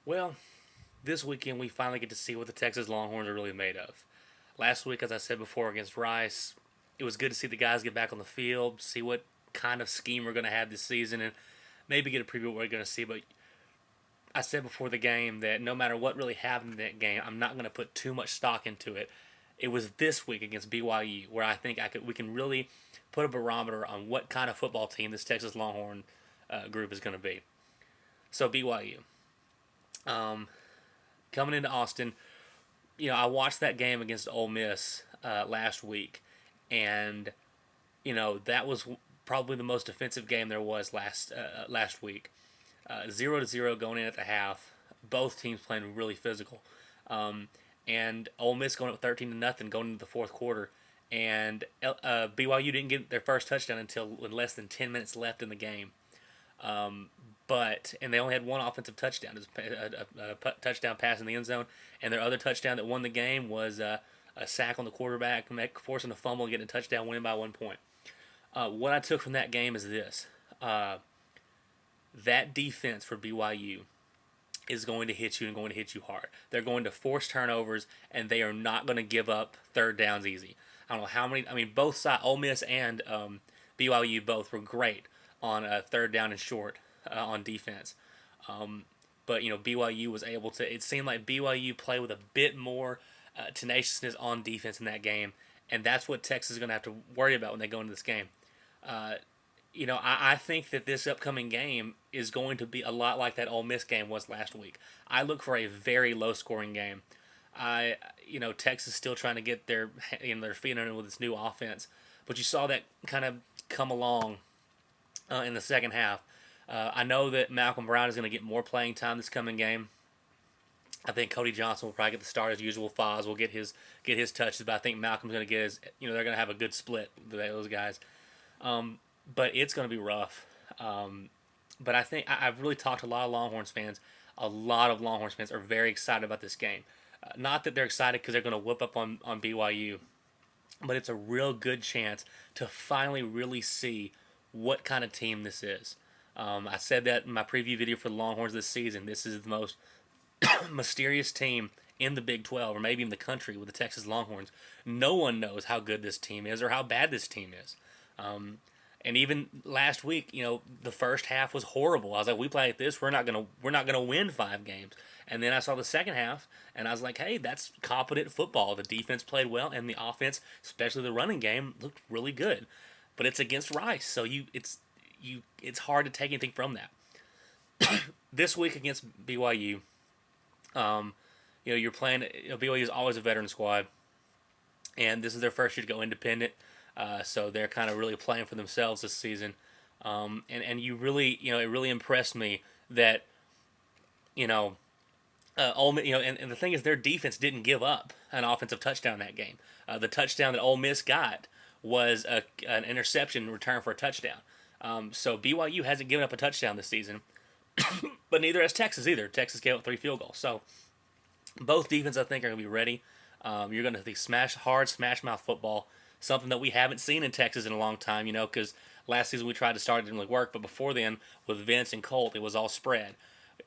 Well, this weekend we finally get to see what the Texas Longhorns are really made of. Last week, as I said before, against Rice, it was good to see the guys get back on the field, see what kind of scheme we're going to have this season, and maybe get a preview of what we're going to see. But I said before the game that no matter what really happened in that game, I'm not going to put too much stock into it. It was this week against BYU where I think we can really put a barometer on what kind of football team this Texas Longhorn group is going to be. So BYU, um, coming into Austin, I watched that game against Ole Miss last week, and that was probably the most defensive game there was last week. 0-0 going in at the half. Both teams playing really physical, and Ole Miss going up 13-0 going into the fourth quarter, and BYU didn't get their first touchdown until with less than 10 minutes left in the game. Um, and they only had one offensive touchdown, a touchdown pass in the end zone, and their other touchdown that won the game was a sack on the quarterback, forcing a fumble and getting a touchdown, winning by 1 point. What I took from that game is this: that defense for BYU is going to hit you and going to hit you hard. They're going to force turnovers, and they are not going to give up third downs easy. I don't know how many. I mean, both sides, Ole Miss and BYU, both were great on third down and short on defense. But BYU was able to. It seemed like BYU played with a bit more tenaciousness on defense in that game, and that's what Texas is going to have to worry about when they go into this game. Uh, I think that this upcoming game is going to be a lot like that Ole Miss game was last week. I look for a very low scoring game. Texas still trying to get their feet under with this new offense, but you saw that kind of come along in the second half. I know that Malcolm Brown is going to get more playing time this coming game. I think Cody Johnson will probably get the start as usual. Foz will get his touches, but I think Malcolm's going to get his. They're going to have a good split, those guys. But it's going to be rough. But I think I've really talked to a lot of Longhorns fans. A lot of Longhorns fans are very excited about this game. Not that they're excited because they're going to whoop up on BYU, but it's a real good chance to finally really see what kind of team this is. I said that in my preview video for the Longhorns this season. This is the most mysterious team in the Big 12, or maybe in the country, with the Texas Longhorns. No one knows how good this team is or how bad this team is. And even last week, the first half was horrible. I was like, we play like this, we're not gonna win 5 games. And then I saw the second half, and I was like, hey, that's competent football. The defense played well, and the offense, especially the running game, looked really good. But it's against Rice, so it's hard to take anything from that. This week against BYU, you're playing. BYU is always a veteran squad, and this is their first year to go independent. So they're kind of really playing for themselves this season. And you really, it really impressed me that, Ole Miss, and the thing is, their defense didn't give up an offensive touchdown in that game. The touchdown that Ole Miss got was an interception return for a touchdown. So BYU hasn't given up a touchdown this season, but neither has Texas either. Texas gave up 3 field goals. So both defenses, I think, are going to be ready. You're going to see smash mouth football, something that we haven't seen in Texas in a long time, because last season we tried to start, it didn't really work, but before then, with Vince and Colt, it was all spread.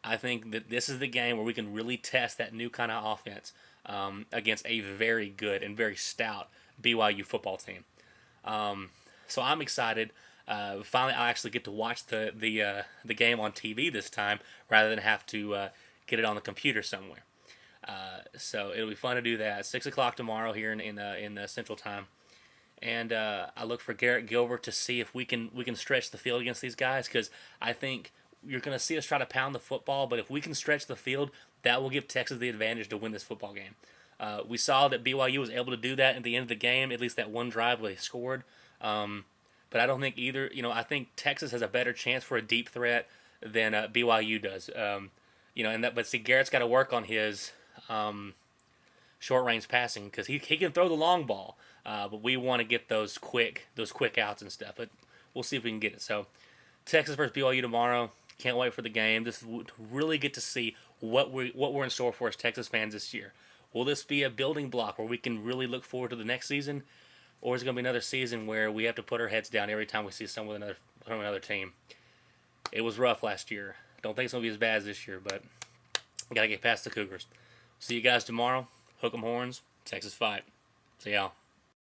I think that this is the game where we can really test that new kind of offense against a very good and very stout BYU football team. So I'm excited. Finally, I'll actually get to watch the game on TV this time rather than have to get it on the computer somewhere. So it'll be fun to do that. 6 o'clock tomorrow here in Central Time. And I look for Garrett Gilbert to see if we can stretch the field against these guys, because I think you're going to see us try to pound the football, but if we can stretch the field, that will give Texas the advantage to win this football game. We saw that BYU was able to do that at the end of the game, at least that one drive where they scored. But I don't think either. I think Texas has a better chance for a deep threat than BYU does. But see, Garrett's got to work on his short range passing, because he can throw the long ball. But we want to get those quick outs and stuff. But we'll see if we can get it. So Texas versus BYU tomorrow. Can't wait for the game. This is to really get to see what we're in store for as Texas fans this year. Will this be a building block where we can really look forward to the next season, or is it going to be another season where we have to put our heads down every time we see someone from another team? It was rough last year. Don't think it's going to be as bad as this year, but We got to get past the Cougars. See you guys tomorrow. Hook 'em horns. Texas fight. See y'all.